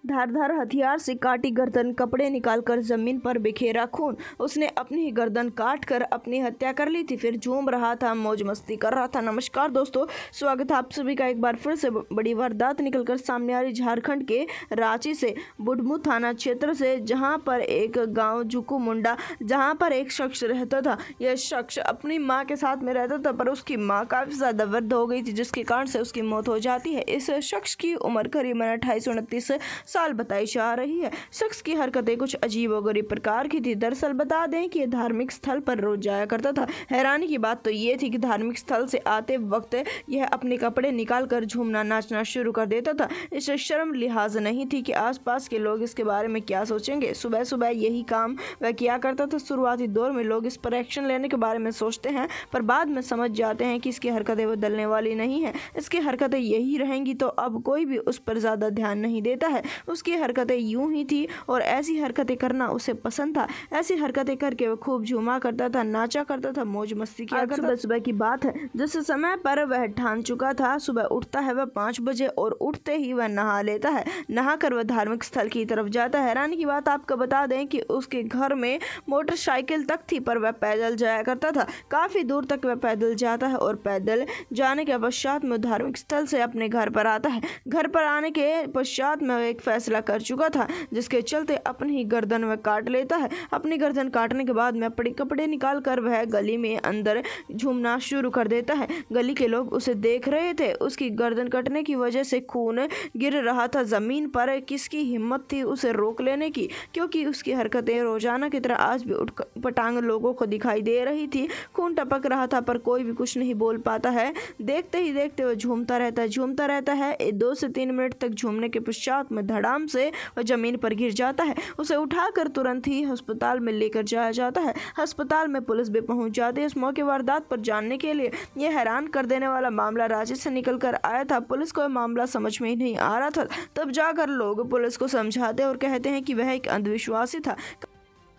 धारदार हथियार से काटी गर्दन, कपड़े निकालकर जमीन पर बिखेरा खून। उसने अपनी ही गर्दन काट कर अपनी हत्या कर ली थी, फिर झूम रहा था, मौज मस्ती कर रहा था। नमस्कार दोस्तों, स्वागत है आप सभी का एक बार फिर से। बड़ी वारदात निकलकर सामने आ रही झारखंड के रांची से, बुढ़मू थाना क्षेत्र से, जहां पर एक गांव जुकू मुंडा, जहां पर एक शख्स रहता था। यह शख्स अपनी मां के साथ में रहता था, पर उसकी मां काफी ज्यादा वृद्ध हो गई थी, जिसके कारण से उसकी मौत हो जाती है। इस शख्स की उम्र करीबन 28-29 साल बताई जा रही है। शख्स की हरकतें कुछ अजीबोगरीब प्रकार की थी। दरअसल बता दें कि धार्मिक स्थल पर रोज जाया करता था। हैरानी की बात तो ये थी कि धार्मिक स्थल से आते वक्त यह अपने कपड़े निकालकर झूमना नाचना शुरू कर देता था। इसे शर्म लिहाज नहीं थी कि आसपास के लोग इसके बारे में क्या सोचेंगे। सुबह सुबह यही काम वह किया करता था। शुरुआती दौर में लोग इस पर एक्शन लेने के बारे में सोचते हैं, पर बाद में समझ जाते हैं कि इसकी हरकतें बदलने वाली नहीं है। इसकी हरकतें यही रहेंगी तो अब कोई भी उस पर ज्यादा ध्यान नहीं देता है। उसकी हरकतें यूं ही थी और ऐसी हरकतें करना उसे पसंद था। ऐसी हरकतें करके वह खूब झूमा करता था, नाचा करता था, मौज मस्ती किया करता था। सुबह की बात है, जिस समय पर वह ठान चुका था। सुबह उठता है वह 5 बजे और उठते ही वह नहा लेता है। नहाकर वह धार्मिक स्थल की तरफ जाता है। हैरानी की बात आपको बता दें कि उसके घर में मोटरसाइकिल तक थी, पर वह पैदल जाया करता था। काफी दूर तक वह पैदल जाता है और पैदल जाने के पश्चात में धार्मिक स्थल से अपने घर पर आता है। घर पर आने के पश्चात में एक फैसला कर चुका था, जिसके चलते अपनी ही गर्दन वह काट लेता है। अपनी गर्दन काटने के बाद में अपने कपड़े निकाल कर वह गली में अंदर झूमना शुरू कर देता है। गली के लोग उसे देख रहे थे। उसकी गर्दन कटने की वजह से खून गिर रहा था जमीन पर। किसकी हिम्मत थी उसे रोक लेने की, क्योंकि उसकी हरकतें रोजाना की तरह आज भी उठपटांग लोगों को दिखाई दे रही थी। खून टपक रहा था, पर कोई भी कुछ नहीं बोल पाता है। देखते ही देखते वह झूमता रहता है। 2 से 3 मिनट तक झूमने के पश्चात में धड़ाम से वह जमीन पर गिर जाता है। उसे उठाकर तुरंत ही अस्पताल में लेकर जाया जाता है। अस्पताल में पुलिस भी पहुंच जाती है। इस मौके वारदात पर जानने के लिए यह हैरान कर देने वाला मामला रांची से निकल कर आया था। पुलिस को यह मामला समझ में ही नहीं आ रहा था। तब जाकर लोग पुलिस को समझाते और कहते हैं कि वह एक अंधविश्वासी था।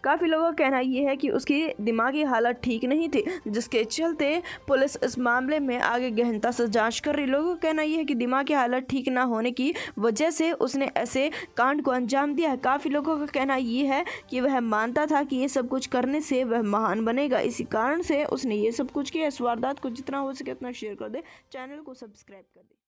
काफ़ी लोगों का कहना यह है कि उसकी दिमागी हालत ठीक नहीं थी, जिसके चलते पुलिस इस मामले में आगे गहनता से जांच कर रही। लोगों का कहना यह है कि दिमागी हालत ठीक ना होने की वजह से उसने ऐसे कांड को अंजाम दिया है। काफ़ी लोगों का कहना यह है कि वह मानता था कि ये सब कुछ करने से वह महान बनेगा, इसी कारण से उसने ये सब कुछ किया। इस वारदात को जितना हो सके उतना शेयर कर दे, चैनल को सब्सक्राइब कर दे।